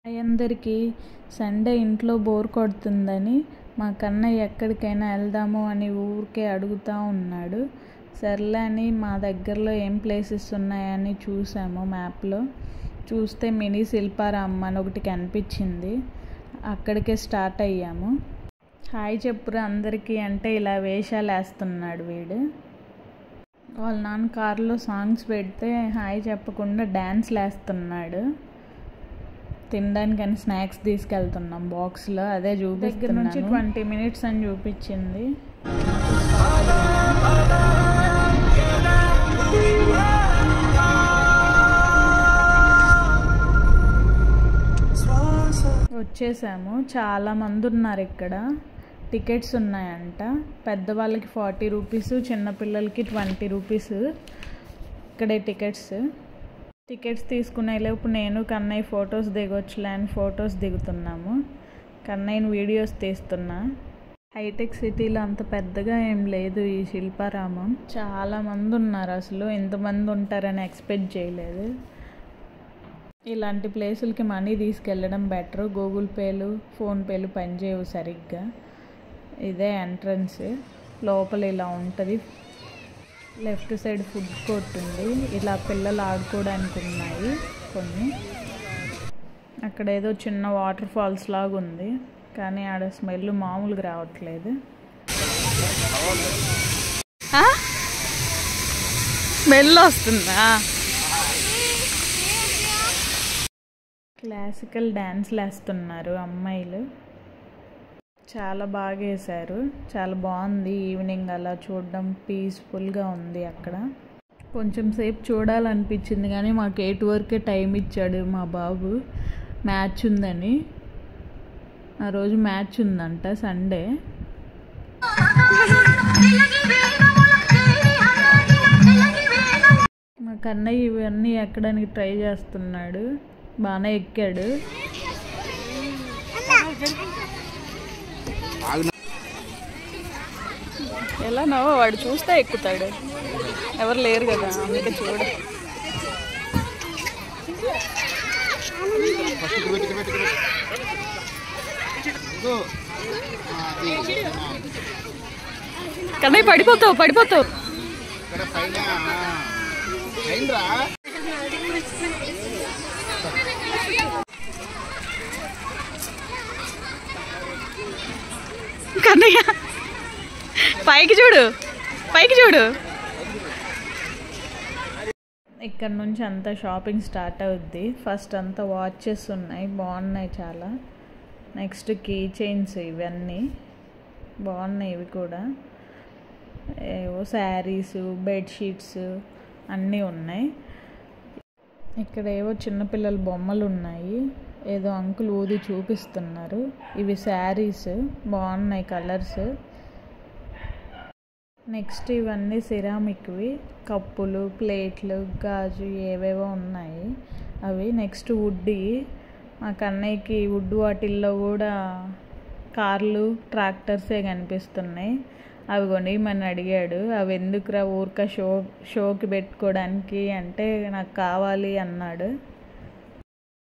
అందరికీ సండే ఇంట్లో బోర్ కొడుతుందని మా కన్నయ్య ఎక్కడికైనా వెళ్దాము అని ఊరికే అడుగుతూ ఉన్నాడు. సర్లే అని మా దగ్గరలో ఏం ప్లేసెస్ ఉన్నాయని చూసాము మ్యాప్లో. చూస్తే మినీ శిల్పారామం అని ఒకటి కనిపించింది. అక్కడికే స్టార్ట్ అయ్యాము. హాయ్ చెప్పురా అందరికీ అంటే ఇలా వేషాలు వేస్తున్నాడు వీడు. వాళ్ళ నాన్న కారులో సాంగ్స్ పెడితే హాయ్ చెప్పకుండా డ్యాన్స్లు వేస్తున్నాడు. తినడానికని స్నాక్స్ తీసుకెళ్తున్నాం బాక్స్లో, అదే చూపిస్తున్నాను. నుంచి 20 minutes అని చూపించింది. వచ్చేసాము. చాలామంది ఉన్నారు ఇక్కడ. టికెట్స్ ఉన్నాయంట. పెద్దవాళ్ళకి 40 రూపీస్, చిన్నపిల్లలకి 20 రూపీస్. ఇక్కడే టికెట్స్ తీసుకునేలోపు నేను కన్నయ్య ఫొటోస్ దిగొచ్చులే అని ఫొటోస్ దిగుతున్నాము. కన్నయ్యని వీడియోస్ తీస్తున్నా. హైటెక్ సిటీలో అంత పెద్దగా ఏం లేదు ఈ శిల్పారామం. చాలామంది ఉన్నారు. అసలు ఎంతమంది ఉంటారని ఎక్స్పెక్ట్ చేయలేదు. ఇలాంటి ప్లేసులకి మనీ తీసుకెళ్ళడం బెటర్. గూగుల్ పేలు, ఫోన్పేలు పనిచేయవు సరిగ్గా. ఇదే ఎంట్రన్స్. లోపల ఇలా ఉంటుంది. లెఫ్ట్ సైడ్ ఫుడ్ కోర్ట్ ఉంది. ఇలా పిల్లలు ఆడుకోవడానికి ఉన్నాయి కొన్ని. అక్కడ ఏదో చిన్న వాటర్ ఫాల్స్ లాగా ఉంది, కానీ ఆడ స్మెల్ మామూలుగా రావట్లేదు. స్మెల్ వస్తుందా? క్లాసికల్ డ్యాన్స్లు వేస్తున్నారు అమ్మాయిలు. చాలా బాగా వేశారు. చాలా బాగుంది. ఈవినింగ్ అలా చూడడం పీస్ఫుల్గా ఉంది. అక్కడ కొంచెం సేపు చూడాలనిపించింది, కానీ మాకు 8 వరకే టైం ఇచ్చాడు మా బాబు. మ్యాచ్ ఉందని. ఆ రోజు మ్యాచ్ ఉందంట, సండే. మా కన్నయ్య ఇవన్నీ ఎక్కడానికి ట్రై చేస్తున్నాడు. బాగానే ఎక్కాడు. ఎలా నవ్వు, వాడు చూస్తే ఎక్కుతాడు. ఎవరు లేరు కదా, అందుకే చూడ. కన్నయ్య పడిపోతావు. కన్నయ్య పైకి చూడు. ఇక్కడ నుంచి అంతా షాపింగ్ స్టార్ట్ అవుద్ది. ఫస్ట్ అంతా వాచెస్ ఉన్నాయి, బాగున్నాయి చాలా. నెక్స్ట్ కీ చైన్స్, ఇవన్నీ బాగున్నాయి. ఇవి కూడా ఏవో శారీస్, బెడ్షీట్స్ అన్నీ ఉన్నాయి. ఇక్కడ ఏవో చిన్నపిల్లల బొమ్మలు ఉన్నాయి. ఏదో అంకుల్ ఊది చూపిస్తున్నారు. ఇవి శారీస్ బాగున్నాయి కలర్స్. నెక్స్ట్ ఇవన్నీ సిరామిక్వి, కప్పులు, ప్లేట్లు, గాజు ఏవేవో ఉన్నాయి అవి. నెక్స్ట్ వుడ్డి. మా కన్నయ్యకి వుడ్ వాటిల్లో కూడా కార్లు, ట్రాక్టర్సే కనిపిస్తున్నాయి. అవి కొనిమని అడిగాడు. అవి ఎందుకురా ఊరిక షోకి పెట్టుకోవడానికి అంటే నాకు కావాలి అన్నాడు.